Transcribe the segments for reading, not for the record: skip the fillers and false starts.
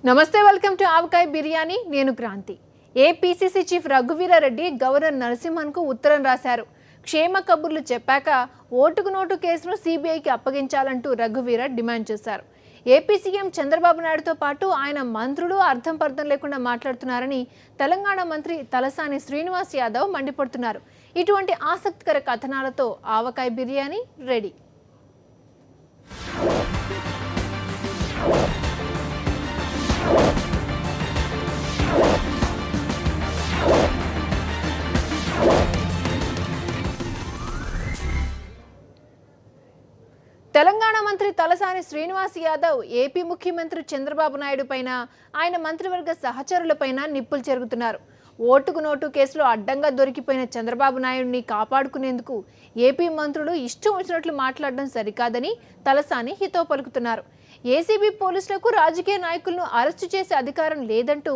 నమస్తే, welcome to Avakaya Biryani. నేను Kranti. APCC chief Raghuveera Reddy governor నరసింహన్కు ఉత్తరం రాశారు. క్షేమ కబుర్లు చెప్పాక ఓటుకు నోటు కేసును సీబీఐకి అప్పగించాలంటూ రఘువీర డిమాండ్ చేశారు. ఏపీ సీఎం చంద్రబాబు నాయుడుతో పాటు ఆయన మంత్రులు అర్థం పర్థం లేకుండా మాట్లాడుతున్నారని తెలంగాణ మంత్రి తలసాని శ్రీనివాస్ యాదవ్ మండిపడుతున్నారు. ఇటువంటి ఆసక్తికర కథనాలతో ఆవకాయ బిర్యానీ రెడీ. తెలంగాణ మంత్రి తలసాని శ్రీనివాస్ యాదవ్ ఏపీ ముఖ్యమంత్రి చంద్రబాబు నాయుడు పైన, ఆయన మంత్రివర్గ సహచరులపైన నిప్పులు చెరుగుతున్నారు. ఓటుకు నోటు కేసులో అడ్డంగా దొరికిపోయిన చంద్రబాబు నాయుడిని కాపాడుకునేందుకు ఏపీ మంత్రులు ఇష్టం వచ్చినట్లు మాట్లాడడం సరికాదని తలసాని హితవు పలుకుతున్నారు. ఏసీబీ పోలీసులకు రాజకీయ నాయకులను అరెస్టు చేసే అధికారం లేదంటూ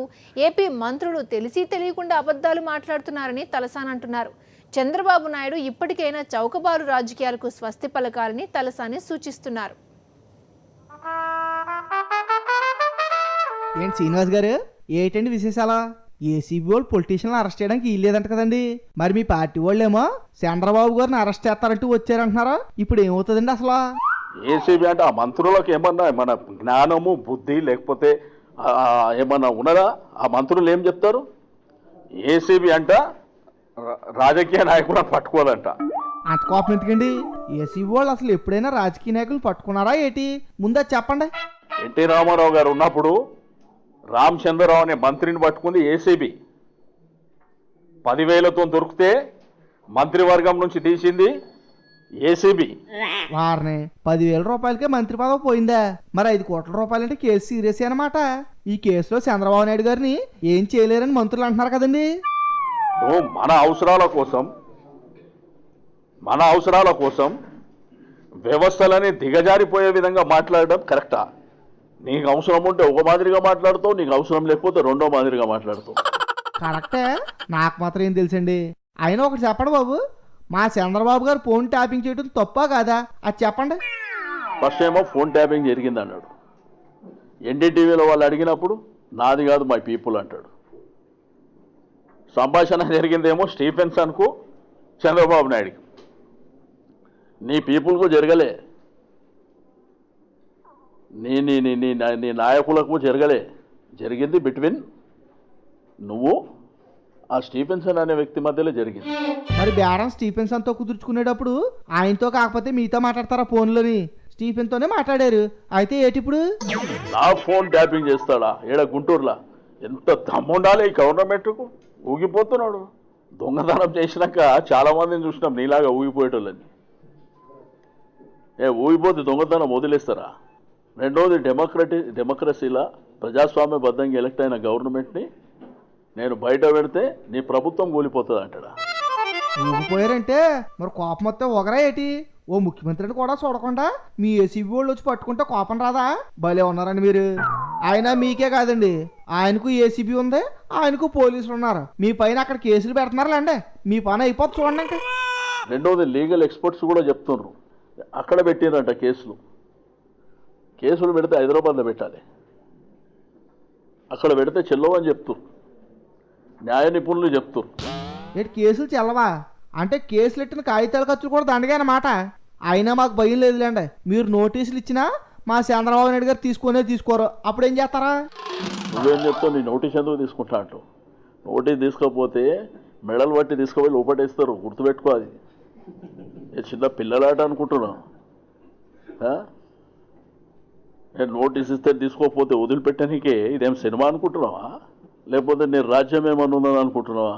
ఏపీ మంత్రులు తెలిసి తెలియకుండా అబద్ధాలు మాట్లాడుతున్నారని తలసాని అంటున్నారు. చంద్రబాబు నాయుడు ఇప్పటికైనా చౌకబారు రాజకీయాలకు స్వస్తి పలకాలని తలసాని సూచిస్తున్నారు. ఏంటి శ్రీనివాస్ గారు, ఏంటండి విశేషాలా? ఏసీబీ వాళ్ళు పొలిటీషియన్లు అరెస్ట్ చేయడానికి వీల్లేదంట కదండి. మరి మీ పార్టీ వాళ్ళేమో చంద్రబాబు గారిని అరెస్ట్ చేస్తారంటూ వచ్చారంటున్నారా? ఇప్పుడు ఏమవుతుందండి అసలు? ఏసీబీ అంటే ఆ మంత్రులకు ఏమన్నా మన జ్ఞానము బుద్ధి లేకపోతే ఏమన్నా ఉన్నదా? ఆ మంత్రులు ఏం చెప్తారు? ఏసీబీ అంట రాజకీయ నాయకులను పట్టుకోదంట. అంత కోపం ఎందుకండి? ఏసీబీ వాళ్ళు అసలు ఎప్పుడైనా రాజకీయ నాయకులు పట్టుకున్నారా ఏంటి? ముందే చెప్పండి. ఎన్టీ రామారావు గారు ఉన్నప్పుడు రామచంద్రరావు అనే మంత్రిని పట్టుకుంది ఏసీబీ. 10,000తో దొరికితే మంత్రివర్గం నుంచి తీసింది ఏసీబీ. వారిని 10,000 రూపాయలకే మంత్రి పదవి పోయిందా? మరి 5 కోట్ల రూపాయలంటే కేసు సీరియస్ అనమాట. ఈ కేసులో చంద్రబాబు నాయుడు గారిని ఏం చేయలేరని మంత్రులు అంటున్నారు కదండి. మన అవసరాల కోసం వ్యవస్థలని దిగజారిపోయే విధంగా మాట్లాడడం కరెక్టా? నీకు అవసరం ఉంటే ఒక మాదిరిగా మాట్లాడుతావు, నీకు అవసరం లేకపోతే రెండో మాదిరిగా మాట్లాడుతావు. కరెక్టే, నాకు మాత్రం ఏం తెలుసండి. అయినా ఒకటి చెప్పండి బాబు, మా చంద్రబాబు గారు ఫోన్ ట్యాపింగ్ చేయడం తప్పా కాదా? అది చెప్పండి. ఫస్ట్ ఏమో ఫోన్ ట్యాపింగ్ జరిగింది అన్నాడు. ఎన్డీటీవీలో వాళ్ళు అడిగినప్పుడు నాది కాదు మై పీపుల్ అంటాడు. సంభాషణ జరిగిందేమో స్టీఫెన్సన్కు చంద్రబాబు నాయుడికి. నీ పీపుల్కు జరగలే, నీ నాయకులకు జరగలే. జరిగింది బిట్వీన్ నువ్వు ఆ స్టీఫెన్సన్ అనే వ్యక్తి మధ్యలో జరిగింది. మరి బేరం స్టీఫెన్సన్తో కుదుర్చుకునేటప్పుడు ఆయనతో కాకపోతే మీతో మాట్లాడతారా? ఫోన్లోని స్టీఫెన్తోనే మాట్లాడారు. అయితే ఏటి ఇప్పుడు నా ఫోన్ ట్యాపింగ్ చేస్తాడా? ఏడ గుంటూరులా? ఎంత దమ్ముండాలి ఈ గవర్నమెంట్కు? ఊగిపోతున్నాడు. దొంగతనం చేసినాక చాలా మందిని చూసినాం నీలాగా ఊగిపోయేటోళ్ళని. ఊగిపోతే దొంగతనం వదిలేస్తారా? రెండవది డెమోక్రసీలా ప్రజాస్వామ్యబద్ధంగా ఎలక్ట్ అయిన గవర్నమెంట్ని నేను బయట పెడితే నీ ప్రభుత్వం కూలిపోతుంది అంటాడా? ఊగిపోయారంటే మరి కోపం వస్తే ఒకరా ఏటి? ఓ ముఖ్యమంత్రిని కూడా చూడకుండా మీ ఏసీబీ వాళ్ళు వచ్చి పట్టుకుంటే కోపం రాదా? భలే ఉన్నారండి మీరు. ఆయన మీకే కాదండి, ఆయనకు ఏసీబీ ఉంది, ఆయనకు పోలీసులు ఉన్నారు. మీ పైన అక్కడ కేసులు పెడుతున్నారులేండి. మీ పని అయిపోతుంది చూడండి. ఇంకా రెండవది లీగల్ ఎక్స్పర్ట్స్ కూడా చెప్తున్నారు అక్కడ పెట్టినారంట కేసులు పెడితే హైదరాబాద్లో పెట్టాలి, అక్కడ పెడితే చెల్లవని చెప్తారు. న్యాయ నిపుణులు చెప్తారు. ఏంటి కేసులు చెల్లవా? అంటే కేసులు ఎట్టిన కాగితాల ఖర్చులు కూడా దండగా అన్నమాట. అయినా మాకు భయం లేదులేండి. మీరు నోటీసులు ఇచ్చినా మా చంద్రబాబు నాయుడు గారు తీసుకోరు. అప్పుడు ఏం చేస్తారా? నువ్వేం చెప్తావు? నీ నోటీస్ ఎందుకు తీసుకుంటా అంటావు? నోటీస్ తీసుకోకపోతే మెడల్ బట్టి తీసుకుపోయి లోపటేస్తారు. గుర్తుపెట్టుకో, అది చిన్న పిల్లలాట అనుకుంటున్నావు. నేను నోటీస్ ఇస్తే తీసుకోకపోతే వదిలిపెట్టడానికే ఇదేం సినిమా అనుకుంటున్నావా? లేకపోతే నీ రాజ్యం ఏమన్నా ఉందని అనుకుంటున్నావా?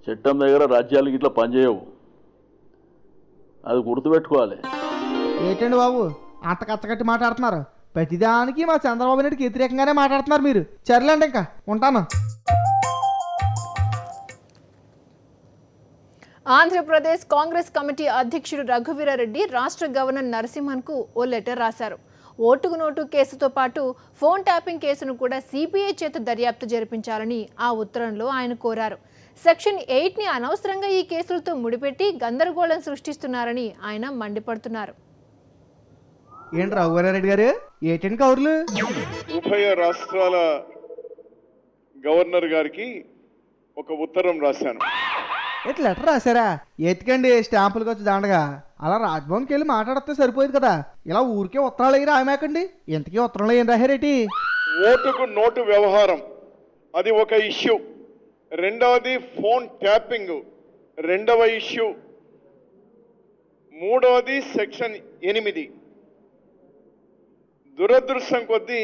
చట్టం దగ్గర రాజ్యాలకి ఇట్లా పనిచేయవు, అది గుర్తుపెట్టుకోవాలి. ఏంటండి బాబు అంత కచ్చగట్టి మాట్లాడుతున్నారు? ప్రతిదానికి మా చంద్రబాబు నాయుడికి వ్యతిరేకంగానే మాట్లాడుతున్నారు మీరు. సర్లేండి, ఇంకా ఉంటాను. ఆంధ్రప్రదేశ్ కాంగ్రెస్ కమిటీ అధ్యక్షుడు రఘువీరారెడ్డి రాష్ట్ర గవర్నర్ నరసింహన్కు ఓ లెటర్ రాశారు. ఓటుకు నోటు కేసుతో పాటు ఫోన్ ట్యాపింగ్ కేసును కూడా సిబిఐ చేత దర్యాప్తు జరిపించాలని ఆ ఉత్తరంలో ఆయన కోరారు. సెక్షన్ 8ని అనవసరంగా ఈ కేసులతో ముడిపెట్టి గందరగోళం సృష్టిస్తున్నారని ఆయన మండిపడుతున్నారు. ఏంటి రఘువరారెడ్డి గారు ఏటండి కౌరులు? ఉభయ రాష్ట్రాల గవర్నర్ గారికి ఒక ఉత్తరం రాశాను. ఎట్ లెటర్ రాశారా? ఎత్తుకండి స్టాంపులకు వచ్చి దండగా. అలా రాజ్భవన్కి వెళ్ళి మాట్లాడితే సరిపోయింది కదా. ఇలా ఊరికే ఉత్తరాలు అయ్యి రామాకండి. ఇంతకీ ఉత్తరంలో ఏం రాశారేటి? ఓటుకు నోటు వ్యవహారం అది ఒక ఇష్యూ. రెండవది ఫోన్ ట్యాపింగ్ రెండవ ఇష్యూ. మూడవది సెక్షన్ 8. దురదృష్టం కొద్దీ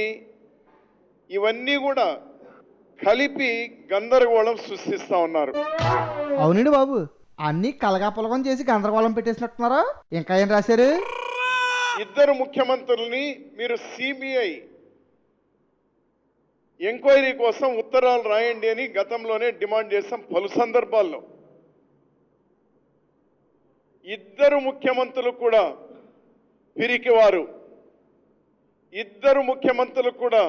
ఇవన్నీ కూడా కలిపి గందరగోళం సృష్టిస్తా ఉన్నారు. అవునండి బాబు, అన్నీ కలగాపులగం చేసి గందరగోళం పెట్టేసినట్టున్నారా? ఇంకా ఏం రాశారు? ఇద్దరు ముఖ్యమంత్రుల్ని మీరు సిబిఐ ఎంక్వైరీ కోసం ఉత్తరాలు రాయండి అని గతంలోనే డిమాండ్ చేశాం పలు సందర్భాల్లో. ఇద్దరు ముఖ్యమంత్రులు కూడా పిరికివారు, ఇద్దరు ముఖ్యమంత్రులు కూడా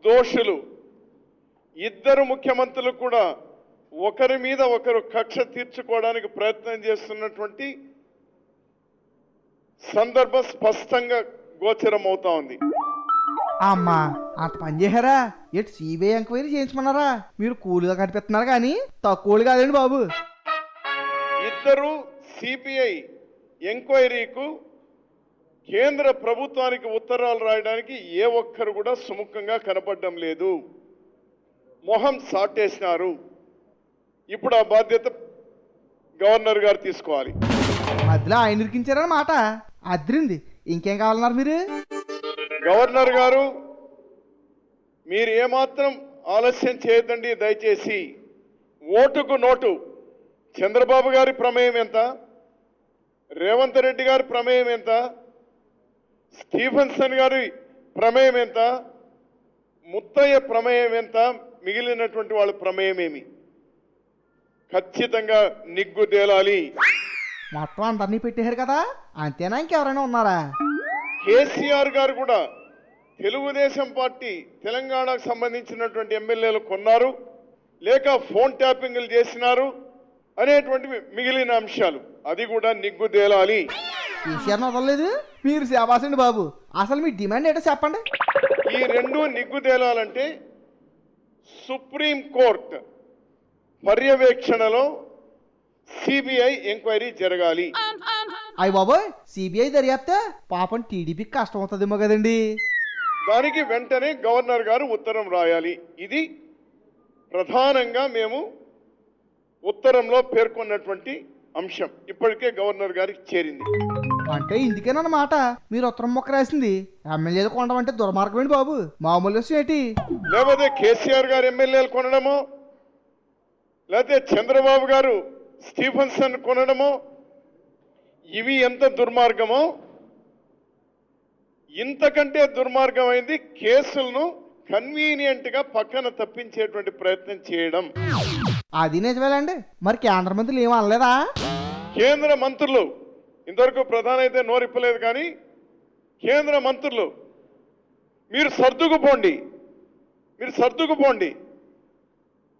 దోషులు, ఇద్దరు ముఖ్యమంత్రులు కూడా ఒకరి మీద ఒకరు కక్ష తీర్చుకోవడానికి ప్రయత్నం చేస్తున్నటువంటి సందర్భం స్పష్టంగా గోచరం అవుతా ఉంది. అమ్మా, అంత పని చేశారా? ఎటు సిబిఐ ఎంక్వైరీ చేయించమన్నారా? మీరు కూల్గా కనిపిస్తున్నారు కానీ తక్కువలు కాదండి బాబు. ఇద్దరు సిబిఐ ఎంక్వైరీకు కేంద్ర ప్రభుత్వానికి ఉత్తరాలు రాయడానికి ఏ ఒక్కరు కూడా సుముఖంగా కనపడడం లేదు. మొహం సాటేసినారు. ఇప్పుడు ఆ బాధ్యత గవర్నర్ గారు తీసుకోవాలి. మధ్యలో ఆయన ఇరికించారని మాట అద్రింది. ఇంకేం కావాలన్నారు మీరు? గవర్నర్ గారు మీరు ఏమాత్రం ఆలస్యం చేయొద్దండి దయచేసి. ఓటుకు నోటు చంద్రబాబు గారి ప్రమేయం ఎంత, రేవంత్ రెడ్డి గారి ప్రమేయం ఎంత, స్టీఫెన్సన్ గారి ప్రమేయం ఎంత, ముత్తయ్య ప్రమేయం ఎంత, మిగిలినటువంటి వాళ్ళ ప్రమేయం ఏమి ఖచ్చితంగా నిగ్గుదేలాలి. మొత్తం అందరినీ పెట్టేశారు కదా, అంతేనా ఇంకెవరైనా ఉన్నారా? కేసీఆర్ గారు కూడా తెలుగుదేశం పార్టీ తెలంగాణకు సంబంధించినటువంటి ఎమ్మెల్యేలు కొన్నారు లేక ఫోన్ ట్యాపింగ్లు చేసినారు అనేటువంటి మిగిలిన అంశాలు అది కూడా నిగ్గుదేలాలి. కేసీఆర్ వదలలేదు. మీరు శాబాసండి బాబు. అసలు మీ డిమాండ్ ఏంటో చెప్పండి. ఈ రెండు నిగ్గుదేలాలంటే సుప్రీం కోర్టు పర్యవేక్షణలో సిబిఐ ఎంక్వైరీ జరగాలి. అయ్య బాబోయ్, సిబిఐ దర్యాప్తే పాపం టీడీపీకి కష్టం అవుతుందేమో కదండి. దానికి వెంటనే గవర్నర్ గారు ఉత్తరం రాయాలి. ఇది ప్రధానంగా మేము ఉత్తరంలో పేర్కొన్నటువంటి అంశం. ఇప్పటికే గవర్నర్ గారికి చేరింది. అంటే ఇందుకేనన్నమాట మీరు ఉత్తరం మొక్క రాసింది. ఎమ్మెల్యేలు కొనడం అంటే దుర్మార్గమేంటి బాబు, మామూలు విషయం ఏంటి? లేకపోతే కేసీఆర్ గారు ఎమ్మెల్యేలు కొనడమో, లేకపోతే చంద్రబాబు గారు స్టీఫెన్సన్ కొనడమో, ఇవి ఎంత దుర్మార్గమో ఇంతకంటే దుర్మార్గమైంది కేసులను కన్వీనియంట్ గా పక్కన తప్పించేటువంటి ప్రయత్నం చేయడం. అది నిజమేలండి. మరి కేంద్ర మంత్రులు ఏం అనలేదా? కేంద్ర మంత్రులు ఇంతవరకు ప్రధాని అయితే నోరిప్పలేదు కానీ కేంద్ర మంత్రులు మీరు సర్దుకుపోండి, మీరు సర్దుకుపోండి.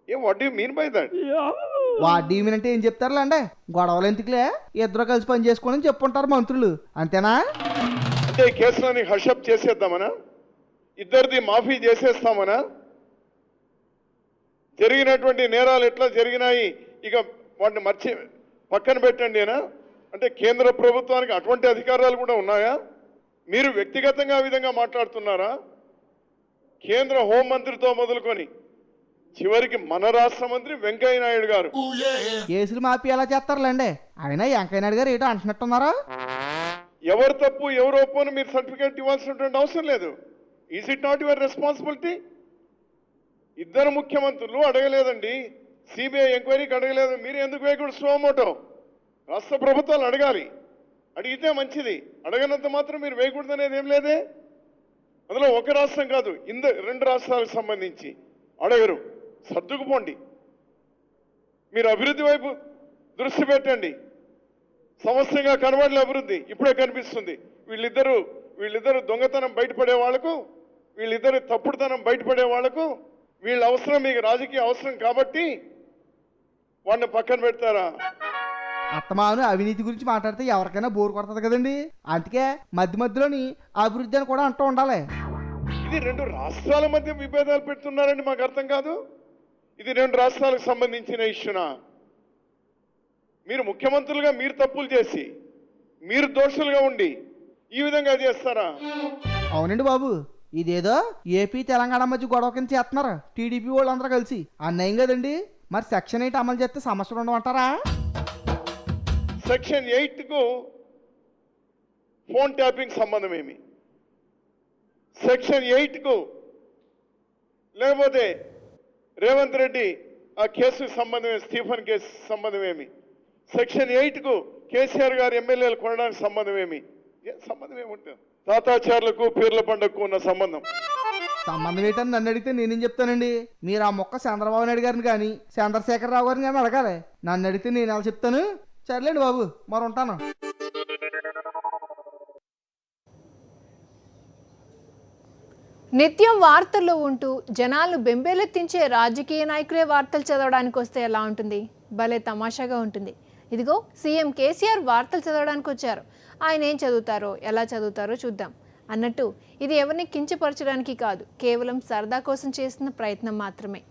What you mean by that? వాడి అంటే ఏం చెప్తారులేండి, గొడవలు ఎందుకులే, ఇద్దరు కలిసి పని చేసుకోని చెప్పుంటారు మంత్రులు, అంతేనా? అంటే ఈ కేసులని హషప్ చేసేద్దామనా? ఇద్దరిది మాఫీ చేసేస్తామనా? జరిగినటువంటి నేరాలు ఎట్లా జరిగినాయి ఇక వాటిని పక్కన పెట్టండి అనా? అంటే కేంద్ర ప్రభుత్వానికి అటువంటి అధికారాలు కూడా ఉన్నాయా? మీరు వ్యక్తిగతంగా ఆ విధంగా మాట్లాడుతున్నారా? కేంద్ర హోంమంత్రితో మొదలుకొని చివరికి మన రాష్ట్ర మంత్రి వెంకయ్య నాయుడు గారు కేసులు మాఫీ ఎలా చేస్తారులేండి. అయినా వెంకయ్య నాయుడు గారు ఏటో అంటున్నట్టున్నారా? ఎవరు తప్పు ఎవరు ఒప్పు అని మీరు సర్టిఫికేట్ ఇవ్వాల్సినటువంటి అవసరం లేదు. Is it not your responsibility? ఇద్దరు ముఖ్యమంత్రులు అడగలేదండి, సిబిఐ ఎంక్వైరీకి అడగలేదు, మీరు ఎందుకు వేయకూడదు? స్వమోటో రాష్ట్ర ప్రభుత్వాలు అడగాలి, అడిగితే మంచిది. అడగనంత మాత్రం మీరు వేయకూడదు అనేది ఏం లేదే. అందులో ఒక రాష్ట్రం కాదు, రెండు రాష్ట్రాలకు సంబంధించి అడగరు. సర్దుకుపోండి, మీరు అభివృద్ధి వైపు దృష్టి పెట్టండి. సమస్యగా కనబడలే అభివృద్ధి, ఇప్పుడే కనిపిస్తుంది. వీళ్ళిద్దరు దొంగతనం బయటపడే వాళ్లకు, వీళ్ళిద్దరు తప్పుడుతనం బయటపడే వాళ్లకు వీళ్ళ అవసరం మీకు రాజకీయ అవసరం కాబట్టి వాడిని పక్కన పెడతారా? అత్తమాను అవినీతి గురించి మాట్లాడితే ఎవరికైనా బోరు కొడుతుంది కదండి. అందుకే మధ్యలోని అభివృద్ధి అని కూడా అంటూ ఉండాలి. ఇది 2 రాష్ట్రాల మధ్య విభేదాలు పెడుతున్నారని మాకు అర్థం కాదు. ఇది 2 రాష్ట్రాలకు సంబంధించిన ఇష్యూనా? మీరు ముఖ్యమంత్రులుగా మీరు తప్పులు చేసి మీరు దోషులుగా ఉండి ఈ విధంగా చేస్తారా? అవునండి బాబు, ఇదేదో ఏపీ తెలంగాణ మధ్య గొడవ కింద చేస్తున్నారు టీడీపీ వాళ్ళందరూ కలిసి. అన్యాయం కదండి. మరి సెక్షన్ 8 అమలు చేస్తే సమస్యలు ఉండమంటారా? సెక్షన్ 8కు ఫోన్ ట్యాపింగ్ సంబంధం ఏమి? సెక్షన్ 8కు లేకపోతే రేవంత్ రెడ్డి ఆ కేసు సంబంధం, స్టీఫెన్ కేసు సంబంధం ఏమి? సెక్షన్ 8కు కేసీఆర్ గారు ఎమ్మెల్యేలు కొనడానికి సంబంధం ఏమి? సంబంధం ఏముంటుంది? తాతాచారులకు పీర్ల పండుగకు ఉన్న సంబంధం. సంబంధం ఏంటని నన్ను అడిగితే నేనేం చెప్తానండి? మీరు ఆ మొక్క చంద్రబాబు నాయుడు గారిని కానీ చంద్రశేఖరరావు గారిని కానీ అడగాలి. నన్ను అడిగితే నేను ఎలా చెప్తాను? సర్లేండి బాబు, మరి ఉంటాను. నిత్యం వార్తల్లో ఉంటూ జనాలు బెంబేలెత్తించే రాజకీయ నాయకులే వార్తలు చదవడానికి వస్తే ఎలా ఉంటుంది? భలే తమాషాగా ఉంటుంది. ఇదిగో సీఎం కేసీఆర్ వార్తలు చదవడానికి వచ్చారు. ఆయన ఏం చదువుతారో, ఎలా చదువుతారో చూద్దాం. అన్నట్టు ఇది ఎవరిని కించపరచడానికి కాదు, కేవలం సరదా కోసం చేసిన ప్రయత్నం మాత్రమే.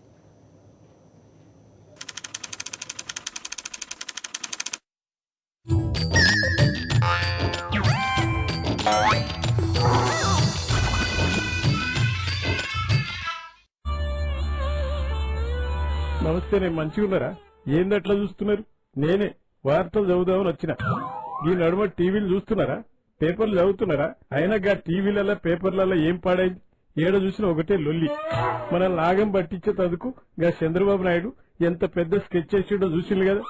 నమస్తే, నేను మంచిగా ఉన్నారా? ఏంది అట్లా చూస్తున్నారు? నేనే వార్తలు చదువుదామని వచ్చిన. ఈ నడుమ టీవీలు చూస్తున్నారా? పేపర్లు చదువుతున్నారా? అయినా గా టీవీలలో పేపర్లలో ఏం పాడైంది? ఏడ చూసినా ఒకటే లొల్లి. మన లాగం పట్టించే తదుకు గా చంద్రబాబు నాయుడు ఎంత పెద్ద స్కెచ్ చేసిండో చూసిండు కదా.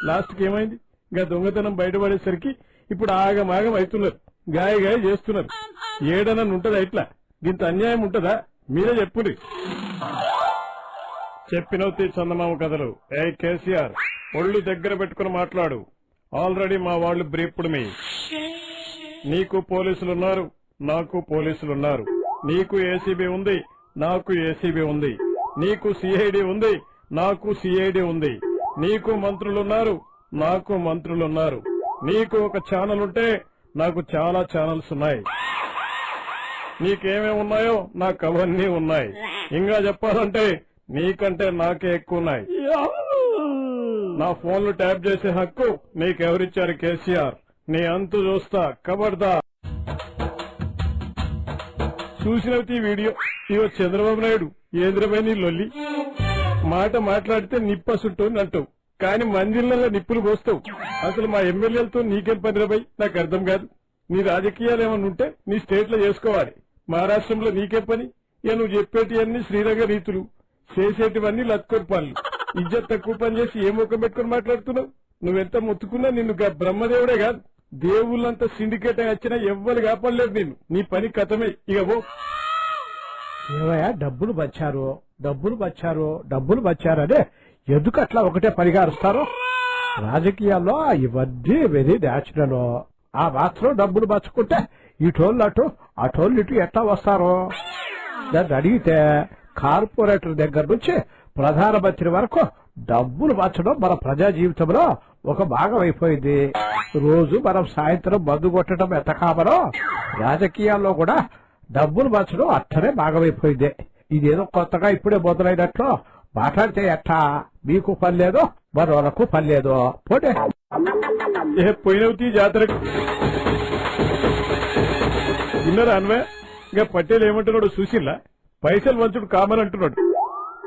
లాస్ట్ కి ఏమైంది? గా దొంగతనం బయటపడేసరికి ఇప్పుడు ఆగమాగం అవుతున్నారు, గాయ చేస్తున్నారు. ఏడనని ఉంటదా ఇట్లా? ఇంత అన్యాయం ఉంటదా? మీరే చెప్పుర్రి. చెప్పినవుతే చందమామ కథలు. ఏ కేసీఆర్, ఒళ్ళు దగ్గర పెట్టుకుని మాట్లాడు. ఆల్రెడీ మా వాళ్ళు బ్రీఫ్డ్ మీ. నీకు పోలీసులున్నారు, నాకు పోలీసులున్నారు. నీకు ఏసీబీ ఉంది, నాకు ఏసీబీ ఉంది. నీకు సిఐడి ఉంది, నాకు సిఐడి ఉంది. నీకు మంత్రులున్నారు, నాకు మంత్రులున్నారు. నీకు ఒక ఛానల్ ఉంటే నాకు చాలా ఛానల్స్ ఉన్నాయి. నీకేమేమి ఉన్నాయో నాకు అవన్నీ ఉన్నాయి. ఇంకా చెప్పాలంటే నీకంటే నాకే ఎక్కువ ఉన్నాయి. నా ఫోన్లు ట్యాప్ చేసే హక్కు నీకెవరిచ్చారు కేసీఆర్? నీ అంతు చూస్తా, కబర్దా. చూసినవి వీడియో. ఇవో చంద్రబాబు నాయుడు, ఏంద్రమైన లొల్లి. మాట మాట్లాడితే నిప్పసుట్టు అంటావు, కానీ మందిర్లలో నిప్పులు పోస్తావు. అసలు మా ఎమ్మెల్యేలతో నీకేం పని రాబై? నాకు అర్థం కాదు. నీ రాజకీయాలు ఏమన్నా ఉంటే నీ స్టేట్ లో చేసుకోవాలి. మహారాష్ట్రంలో నీకేం పని? ఇక నువ్వు చెప్పేటివన్నీ శ్రీరంగ రీతులు, చేసేటివన్నీ లత్కొరి పనులు. ఇజ్జత్ తక్కువ పని చేసి ఏ ముఖం పెట్టుకుని మాట్లాడుతున్నావు? నువ్వెంత మొత్తుకున్నా నిన్ను బ్రహ్మదేవుడే కాదు, దేవుళ్ళంతా సిండికేట్ వచ్చినా ఎవ్వరు కాపాడలేదు నిన్ను. నీ పని కథమే. ఇక ఓ ఏవయ్యా, డబ్బులు బచ్చారనే ఎందుకు అట్లా ఒకటే పరిగారుస్తారు? రాజకీయాల్లో ఇవన్నీ వెరీ న్యాచురల్. ఆ మాత్రం డబ్బులు బచ్చుకుంటే ఇటోళ్ళు అటు, అటోళ్ళు ఇటు ఎట్లా వస్తారు? దాన్ని అడిగితే కార్పొరేటర్ దగ్గర నుంచి ప్రధానమంత్రి వరకు డబ్బులు బచ్చడం మన ప్రజా జీవితంలో ఒక భాగం అయిపోయింది. రోజు మనం సాయంత్రం మందు కొట్టడం ఎంత కామనో, రాజకీయాల్లో కూడా డబ్బులు బచ్చడం అట్టనే భాగమైపోయింది. ఇదేదో కొత్తగా ఇప్పుడే మొదలైనట్లు మాట్లాడితే ఎట్టా? మీకు పని లేదో, మరోలకు పని లేదో. పోతే పోయినవుతీ జాతరకు విన్నారా అన్వే? ఇంకా పటేల్ ఏమంటున్నాడు చూసిల్లా? పైసలు మంచుడు కామన్ అంటున్నాడు.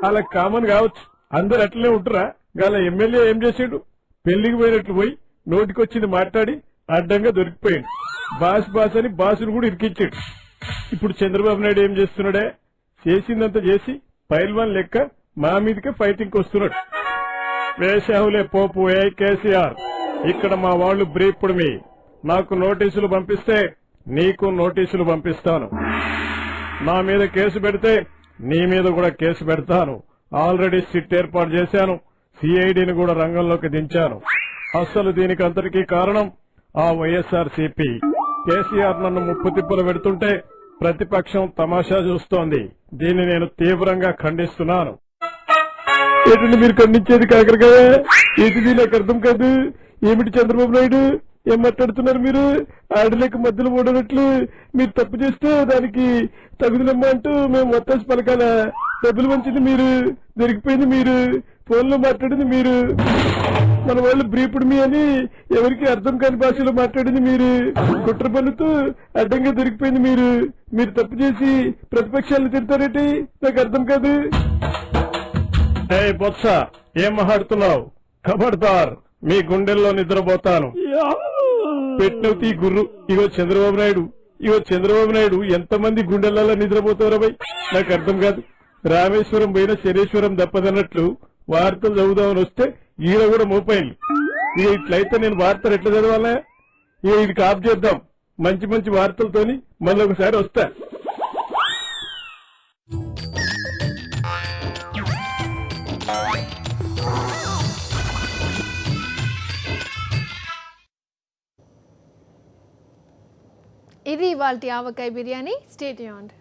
అలా కామన్ కావచ్చు, అందరు అట్లనే ఉంటురా? గల ఎమ్మెల్యే ఏం చేసాడు? పెళ్లికి పోయినట్లు పోయి నోటికొచ్చింది మాట్లాడి అడ్డంగా దొరికిపోయాడు. బాస్ అని బాసును కూడా ఇరికించాడు. ఇప్పుడు చంద్రబాబు నాయుడు ఏం చేస్తున్నాడే? చేసిందంతా చేసి పైల్వాన్ లెక్క మా మీదకే ఫైటింగ్ వస్తున్నాడు. వేశావులే పోపు. ఏ కేసీఆర్, ఇక్కడ మా వాళ్ళు బ్రీఫ్డ్ మీ. నాకు నోటీసులు పంపిస్తే నీకు నోటీసులు పంపిస్తాను. నా మీద కేసు పెడితే నీ మీద కూడా కేసు పెడతాను. ఆల్రెడీ సిట్ ఏర్పాటు చేశాను. సిఐడిని కూడా రంగంలోకి దించాను. అసలు దీనికి అంతటికీ కారణం ఆ వైఎస్ఆర్సీపీ. కేసీఆర్ నన్ను ముప్పు తిప్పలు పెడుతుంటే ప్రతిపక్షం తమాషా చూస్తోంది. దీన్ని నేను తీవ్రంగా ఖండిస్తున్నాను. ఏంటంటే మీరు ఖండించేది కాకరకాయ? ఏంటిది నాకు అర్థం కాదు. ఏమిటి చంద్రబాబు నాయుడు ఏం మాట్లాడుతున్నారు మీరు? ఆడలేక మధ్యలో ఓడనట్లు మీరు తప్పు చేస్తే దానికి తగుదలమ్మా అంటూ మేము మొత్తం పలకాల. డబ్బులు వంచింది మీరు, దొరికిపోయింది మీరు, ఫోన్లో మాట్లాడింది మీరు, మన వాళ్ళు బ్రీపుడు మీ అని ఎవరికి అర్థం కాని భాషలో మాట్లాడింది మీరు, కుట్ర పన్నుతూ అడ్డంగా దొరికిపోయింది మీరు. మీరు తప్పు చేసి ప్రతిపక్షాలను తిడతారేంటి? నాకు అర్థం కాదు. బొత్స ఏం మాట్లాడుతున్నావు? ఖబర్దార్, మీ గుండెల్లో నిద్రపోతాను. పెట్టినవుతీ గుర్రు. ఇగో చంద్రబాబు నాయుడు ఎంతమంది గుండెలలో నిద్రపోతారో భయ్ నాకు అర్థం కాదు. రామేశ్వరం పోయిన శనేశ్వరం దప్పదన్నట్లు వార్తలు చదువుదామని వస్తే ఈయన కూడా మోపైంది. ఇక ఇట్లయితే నేను వార్తలు ఎట్లా చదవాలా? ఇక ఇది కాపు చేద్దాం, మంచి మంచి వార్తలతోని మళ్ళీ ఒకసారి వస్తా. ఇది ఇవాల్టి ఆవకాయ బిర్యానీ. Stay tuned.